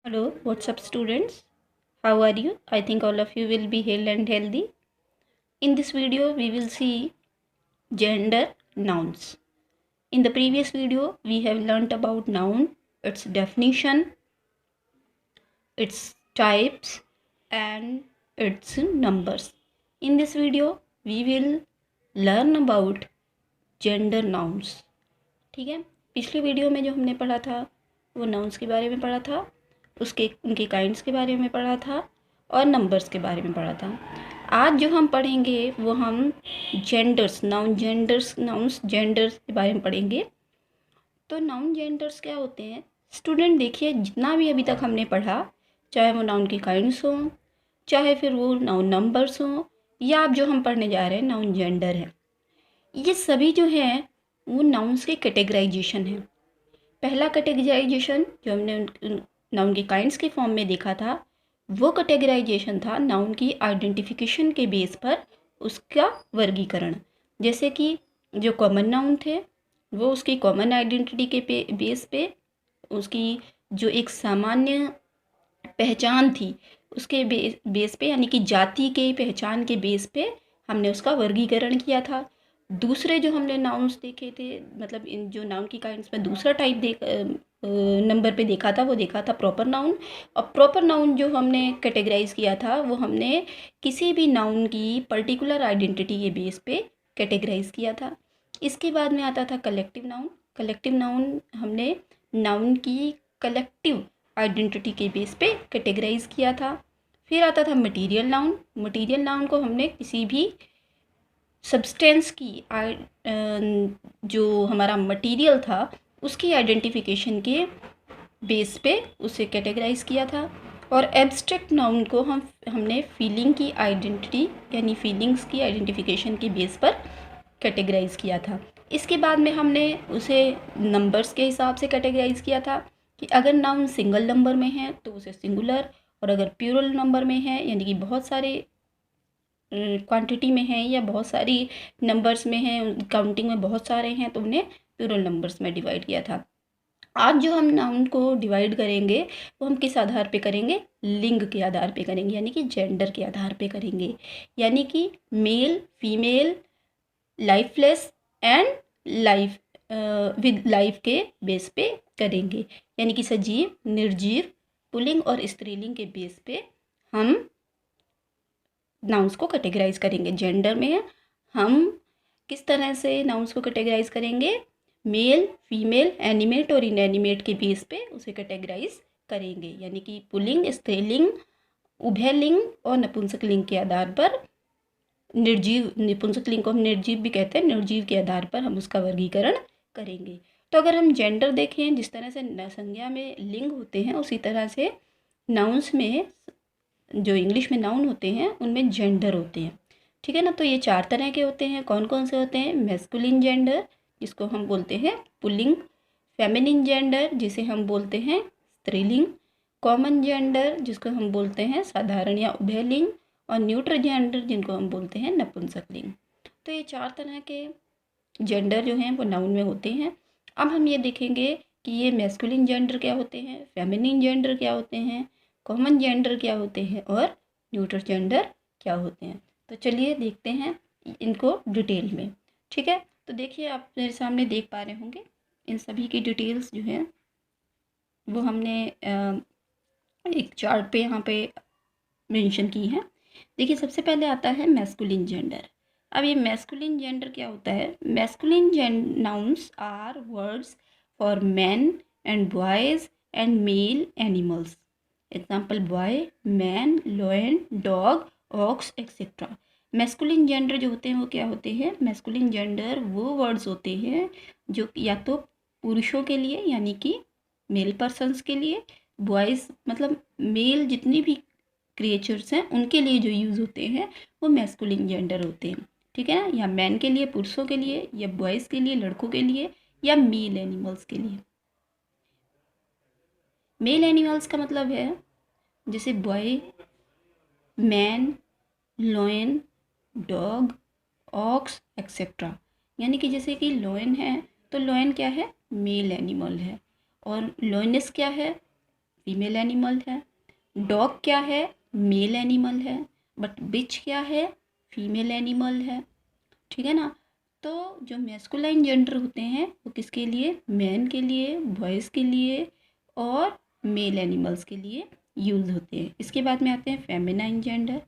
Hello, what's up, students? How are you? I think all of you will be hale and healthy. In this video, we will see gender nouns. In the previous video, we have learnt about noun, its definition, its types, and its numbers. In this video, we will learn about gender nouns. ठीक है, पिछली video में जो हमने पढ़ा था वो nouns के बारे में पढ़ा था, उसके उनके काइंड्स के बारे में पढ़ा था और नंबर्स के बारे में पढ़ा था। आज जो हम पढ़ेंगे वो हम जेंडर्स नाउन्स जेंडर्स के बारे में पढ़ेंगे। तो नाउन जेंडर्स क्या होते हैं स्टूडेंट? देखिए, जितना भी अभी तक हमने पढ़ा, चाहे वो नाउन के काइंड्स हों, चाहे फिर वो नाउन नंबर्स हों, या अब जो हम पढ़ने जा रहे हैं नाउन जेंडर है, ये सभी जो हैं वो नाउन्स के कैटेगराइजेशन है। पहला कैटेगराइजेशन जो हमने नाउन के काइंड्स के फॉर्म में देखा था, वो कैटेगराइजेशन था नाउन की आइडेंटिफिकेशन के बेस पर उसका वर्गीकरण। जैसे कि जो कॉमन नाउन थे वो उसकी कॉमन आइडेंटिटी के बेस पे, उसकी जो एक सामान्य पहचान थी उसके बेस पे, यानी कि जाति के पहचान के बेस पे हमने उसका वर्गीकरण किया था। दूसरे जो हमने नाउन्स देखे थे, मतलब इन जो नाउन की काइंड्स में दूसरा टाइप नंबर पे देखा था, वो देखा था प्रॉपर नाउन। और प्रॉपर नाउन जो हमने कैटेगराइज किया था वो हमने किसी भी नाउन की पर्टिकुलर आइडेंटिटी के बेस पे कैटेगराइज किया था। इसके बाद में आता था कलेक्टिव नाउन। कलेक्टिव नाउन हमने नाउन की कलेक्टिव आइडेंटिटी के बेस पे कैटेगराइज किया था। फिर आता था मटेरियल नाउन। मटेरियल नाउन को हमने किसी भी सब्सटेंस की जो हमारा मटेरियल था उसकी आइडेंटिफिकेशन के बेस पे उसे कैटेगराइज किया था। और एब्स्ट्रैक्ट नाउन को हमने फीलिंग की आइडेंटिटी, यानी फीलिंग्स की आइडेंटिफिकेशन के बेस पर कैटेगराइज किया था। इसके बाद में हमने उसे नंबर्स के हिसाब से कैटेगराइज किया था कि अगर नाउन सिंगल नंबर में है तो उसे सिंगुलर, और अगर प्लूरल नंबर में है यानी कि बहुत सारे क्वांटिटी में है या बहुत सारी नंबर्स में है, काउंटिंग में बहुत सारे हैं, तो उन्हें प्लूरल नंबर्स में डिवाइड किया था। आज जो हम नाउन को डिवाइड करेंगे वो हम किस आधार पे करेंगे? लिंग के आधार पे करेंगे, यानी कि जेंडर के आधार पे करेंगे। यानी कि male, female, lifeless and life with life के बेस पे करेंगे। यानी कि सजीव, निर्जीव, पुल्लिंग और स्त्रीलिंग के बेस पे हम नाउन्स को कैटेगराइज करेंगे। जेंडर में हम किस तरह से नाउन्स को कैटेगराइज करेंगे? मेल, फीमेल, एनिमेट और इनएनिमेट के बेस पे उसे कैटेगराइज करेंगे। यानी कि पुल्लिंग, स्त्रीलिंग, उभयलिंग और नपुंसकलिंग के आधार पर, निर्जीव, नपुंसकलिंग को हम निर्जीव भी कहते हैं, निर्जीव के आधार पर हम उसका वर्गीकरण करेंगे। तो अगर हम जेंडर देखें, जिस तरह से संज्ञा में लिंग होते हैं उसी तरह से नाउन्स में, जो इंग्लिश में नाउन होते हैं उनमें जेंडर होते हैं। ठीक है ना? तो ये 4 तरह के होते हैं। कौन कौन से होते हैं? मैस्कुलिन जेंडर, जिसको हम बोलते हैं पुल्लिंग, फेमिनिन जेंडर, जिसे हम बोलते हैं स्त्रीलिंग, कॉमन जेंडर, जिसको हम बोलते हैं साधारण या उभयलिंग, और न्यूट्रल जेंडर, जिनको हम बोलते हैं नपुंसकलिंग। तो ये 4 तरह के जेंडर जो हैं वो नाउन में होते हैं। अब हम ये देखेंगे कि ये मैस्कुलिन जेंडर क्या होते हैं, फेमिनिन जेंडर क्या होते हैं, कॉमन जेंडर क्या होते हैं और न्यूट्रल जेंडर क्या होते हैं। तो चलिए देखते हैं इनको डिटेल में। ठीक है, तो देखिए आप मेरे सामने देख पा रहे होंगे इन सभी की डिटेल्स जो है वो हमने एक चार्ट पे यहाँ पे मेंशन की है। देखिए, सबसे पहले आता है मैस्कुलिन जेंडर। अब ये मैस्कुलिन जेंडर क्या होता है? Masculine nouns are words for man and boys and male animals. Example boy, man, lion, dog, ox etcetera. Masculine gender जो होते हैं वो क्या होते हैं? मैस्कुलिन जेंडर वो वर्ड्स होते हैं जो या तो पुरुषों के लिए यानी कि मेल पर्सन्स के लिए, बॉयज़ मतलब मेल जितनी भी क्रिएचर्स हैं उनके लिए जो यूज़ होते हैं वो मैस्कुलिन जेंडर होते हैं। ठीक है ना? या मैन के लिए पुरुषों के लिए, या बॉयज़ के लिए लड़कों के लिए, या मेल एनिमल्स के लिए। मेल एनिमल्स का मतलब है जैसे boy, man, lion, dog, ox etcetera. यानी कि जैसे कि लॉयन है तो लॉयन क्या है? मेल एनिमल है। और लॉयनेस क्या है? फीमेल एनिमल है, डॉग क्या है, मेल एनिमल है, बट बिच क्या है, फीमेल एनिमल है। ठीक है ना। तो जो मैस्कुलाइन जेंडर होते हैं वो किसके लिए, मैन के लिए, बॉयज़ के लिए और मेल एनिमल्स के लिए यूज़ होते हैं। इसके बाद में आते हैं फेमिनाइन जेंडर।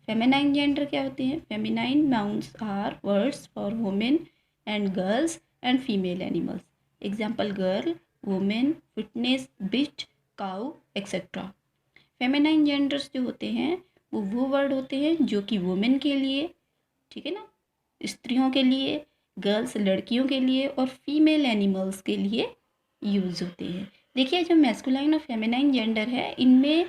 फेमिनाइन जेंडर क्या होते हैं, feminine nouns are words for women and girls and female animals. Example girl, women, fitness, bitch, cow etcetera. Feminine genders जो होते हैं वो वर्ड होते हैं जो कि वुमेन के लिए, ठीक है ना, स्त्रियों के लिए, गर्ल्स लड़कियों के लिए और फीमेल एनिमल्स के लिए यूज़ होते हैं। देखिए जो मैस्कुलाइन और फेमिनाइन जेंडर है इनमें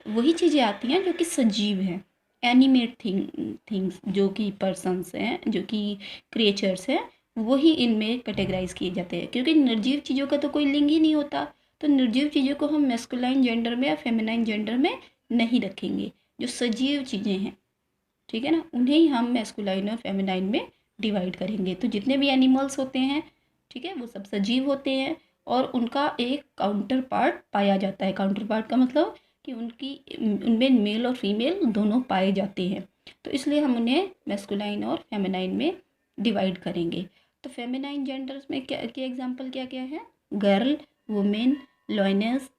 वही चीज़ें आती हैं जो कि सजीव हैं, एनिमेट थिंग्स जो कि पर्सन्स हैं, जो कि क्रिएचर्स हैं, वही इनमें कैटेगराइज किए जाते हैं। क्योंकि निर्जीव चीज़ों का तो कोई लिंग ही नहीं होता, तो निर्जीव चीज़ों को हम मैस्कुलाइन जेंडर में या फेमिनाइन जेंडर में नहीं रखेंगे। जो सजीव चीज़ें हैं, ठीक है ना, उन्हें ही हम मैस्कुलाइन और फेमिनाइन में डिवाइड करेंगे। तो जितने भी एनिमल्स होते हैं, ठीक है, वो सब सजीव होते हैं और उनका एक काउंटर पार्ट पाया जाता है। काउंटर पार्ट का मतलब कि उनमें मेल और फीमेल दोनों पाए जाते हैं, तो इसलिए हम उन्हें मैस्कुलाइन और फेमिनाइन में डिवाइड करेंगे। तो फेमिनाइन जेंडर्स में क्या क्या एग्जाम्पल क्या क्या है, गर्ल, वुमेन, लॉयनेस,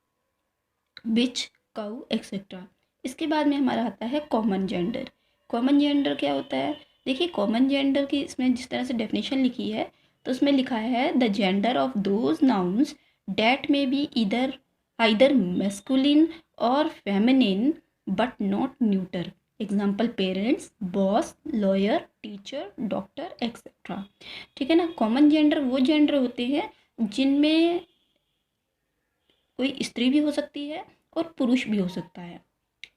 बिच, काउ एक्सेट्रा। इसके बाद में हमारा आता है कॉमन जेंडर। कॉमन जेंडर क्या होता है, देखिए कॉमन जेंडर की इसमें जिस तरह से डेफिनेशन लिखी है तो उसमें लिखा है the gender of those nouns that में बी आइदर मैस्कुलिन और feminine but not neuter. Example parents, boss, lawyer, teacher, doctor etcetera. ठीक है ना। कॉमन जेंडर वो जेंडर होते हैं जिनमें कोई स्त्री भी हो सकती है और पुरुष भी हो सकता है,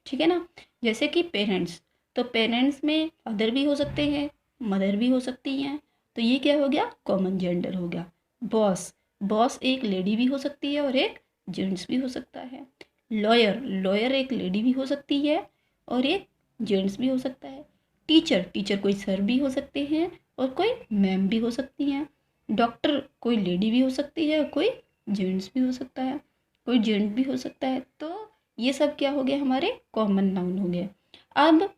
ठीक है ना। जैसे कि पेरेंट्स, तो पेरेंट्स में फादर भी हो सकते हैं, मदर भी हो सकती हैं, तो ये क्या हो गया, कॉमन जेंडर हो गया। बॉस, बॉस एक लेडी भी हो सकती है और एक जेंट्स भी हो सकता है। लॉयर, लॉयर एक लेडी भी हो सकती है और एक जेंट्स भी हो सकता है। टीचर, टीचर कोई सर भी हो सकते हैं और कोई मैम भी हो सकती हैं। डॉक्टर कोई लेडी भी हो सकती है और कोई जेंट्स भी हो सकता है, कोई जेंट भी हो सकता है। तो ये सब क्या हो गया, हमारे कॉमन नाउन हो गए। अब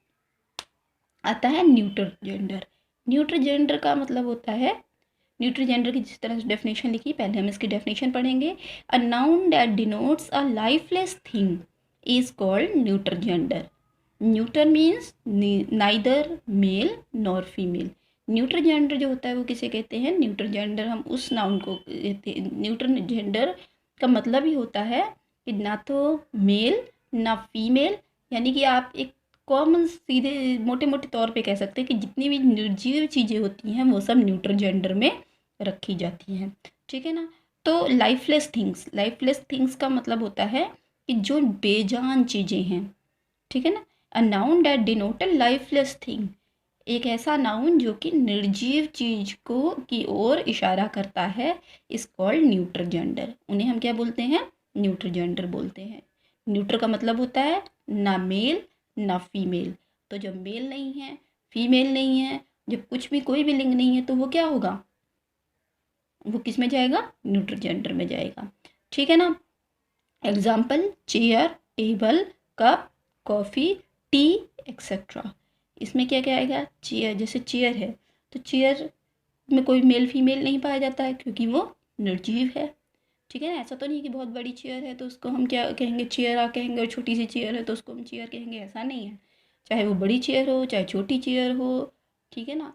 आता है न्यूट्रल जेंडर। न्यूट्रल जेंडर का मतलब होता है, न्यूट्रल जेंडर की जिस तरह से डेफिनेशन लिखी, पहले हम इसकी डेफिनेशन पढ़ेंगे। A noun that denotes a lifeless thing is called neutral gender. Neutral means neither male nor female. Neutral gender जो होता है वो किसे कहते हैं, न्यूट्रल जेंडर हम उस नाउन को कहते हैं। न्यूट्रल जेंडर का मतलब ही होता है कि ना तो मेल ना फीमेल, यानी कि आप एक कॉमन सीधे मोटे मोटे तौर पे कह सकते हैं कि जितनी भी निर्जीव चीज़ें होती हैं वो सब न्यूट्रल जेंडर में रखी जाती हैं, ठीक है ना। तो लाइफलेस थिंग्स, लाइफलेस थिंग्स का मतलब होता है कि जो बेजान चीज़ें हैं, ठीक है ना। अ noun that denote a lifeless thing, एक ऐसा नाउन जो कि निर्जीव चीज को की ओर इशारा करता है, इस कॉल्ड न्यूट्रल जेंडर। उन्हें हम क्या बोलते हैं, न्यूट्रल जेंडर बोलते हैं। न्यूट्रल का मतलब होता है ना मेल ना फीमेल। तो जब मेल नहीं है, फीमेल नहीं है, जब कुछ भी कोई भी लिंग नहीं है, तो वो क्या होगा, वो किस में जाएगा, न्यूट्रल जेंडर में जाएगा, ठीक है ना। Example chair, table, cup, coffee, T etcetera. इसमें क्या क्या आएगा, चेयर, जैसे चेयर है तो चेयर में कोई मेल फीमेल नहीं पाया जाता है क्योंकि वो निर्जीव है, ठीक है ना। ऐसा तो नहीं कि बहुत बड़ी चेयर है तो उसको हम क्या कहेंगे, चेयर आ कहेंगे, और छोटी सी चेयर है तो उसको हम चेयर कहेंगे, ऐसा नहीं है। चाहे वो बड़ी चेयर हो चाहे छोटी चेयर हो, ठीक है ना,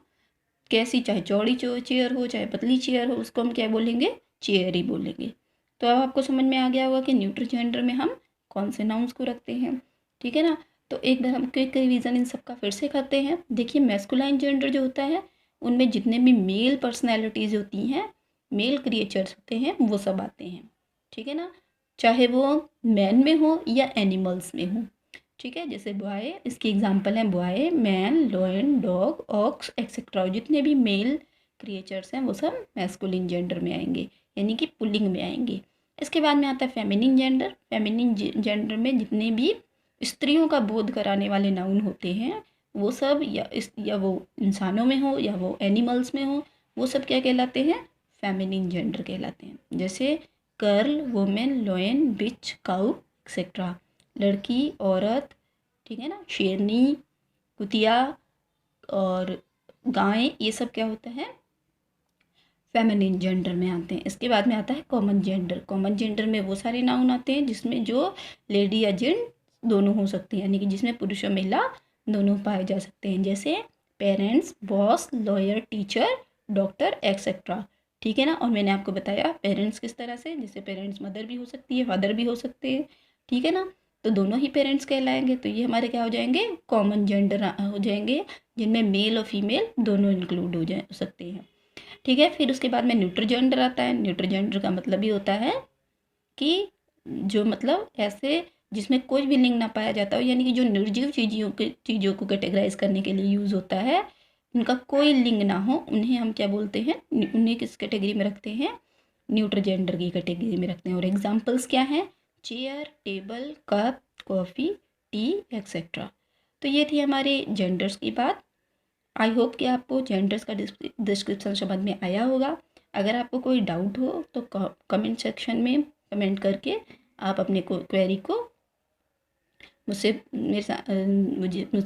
कैसी चाहे चौड़ी चेयर हो चाहे पतली चेयर हो, उसको हम क्या बोलेंगे, चेयर ही बोलेंगे। तो अब आपको समझ में आ गया होगा कि न्यूट्रल जेंडर में हम कौन से नाउन्स को रखते हैं, ठीक है ना। तो एक बार हम क्विक रिवीजन इन सब का फिर से करते हैं। देखिए मैस्कुलाइन जेंडर जो होता है उनमें जितने भी मेल पर्सनैलिटीज़ होती हैं, मेल क्रिएचर्स होते हैं, वो सब आते हैं, ठीक है ना, चाहे वो मैन में हो या एनिमल्स में हो, ठीक है। जैसे बॉय, इसकी एग्जांपल है boy, man, lion, dog, ox etcetera. जितने भी मेल क्रिएचर्स हैं वो सब मैस्कुलिन जेंडर में आएंगे, यानी कि पुल्लिंग में आएंगे। इसके बाद में आता है फेमिनिन जेंडर। फेमिनिन जेंडर में जितने भी स्त्रियों का बोध कराने वाले नाउन होते हैं वो सब या वो इंसानों में हो या वो एनिमल्स में हो, वो सब क्या कहलाते हैं, फेमिनिन जेंडर कहलाते हैं। जैसे गर्ल, वुमेन, लॉयन, बिच, काउ एक्सेट्रा। लड़की, औरत, ठीक है ना, शेरनी, कुतिया और गाय, ये सब क्या होता है, फेमिनिन जेंडर में आते हैं। इसके बाद में आता है कॉमन जेंडर। कॉमन जेंडर में वो सारे नाउन आते हैं जिसमें जो लेडी या जेंट दोनों हो सकते हैं, यानी कि जिसमें पुरुष और महिला दोनों पाए जा सकते हैं, जैसे parents, boss, lawyer, teacher, doctor etcetera. ठीक है ना। और मैंने आपको बताया पेरेंट्स किस तरह से, जैसे पेरेंट्स मदर भी हो सकती है, फादर भी हो सकते हैं, ठीक है ना। तो दोनों ही पेरेंट्स कहलाएंगे। तो ये हमारे क्या हो जाएंगे, कॉमन जेंडर हो जाएंगे, जिनमें मेल और फीमेल दोनों इंक्लूड हो सकते हैं। ठीक है। फिर उसके बाद में न्यूट्रल जेंडर आता है। न्यूट्रल जेंडर का मतलब ये होता है कि जो मतलब ऐसे जिसमें कोई भी लिंग ना पाया जाता हो, यानी कि जो निर्जीव चीज़ों को कैटेगराइज करने के लिए यूज़ होता है, उनका कोई लिंग ना हो, उन्हें हम क्या बोलते हैं, उन्हें किस कैटेगरी में रखते हैं, न्यूट्रल जेंडर की कैटेगरी में रखते हैं। और एग्जाम्पल्स क्या हैं, chair, table, cup, coffee, T etcetera. तो ये थी हमारे जेंडर्स की बात। आई होप कि आपको जेंडर्स का डिस्क्रिप्शन समझ में आया होगा। अगर आपको कोई डाउट हो तो कमेंट सेक्शन में कमेंट करके आप अपने को क्वेरी को मुझसे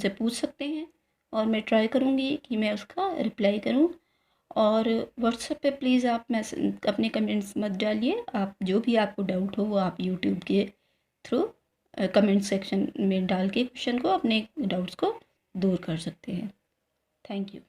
पूछ सकते हैं, और मैं ट्राई करूँगी कि मैं उसका रिप्लाई करूँ। और व्हाट्सएप पे प्लीज़ आप मैसेज अपने कमेंट्स मत डालिए, आप जो भी आपको डाउट हो वो आप यूट्यूब के थ्रू कमेंट सेक्शन में डाल के क्वेश्चन को, अपने डाउट्स को दूर कर सकते हैं। Thank you.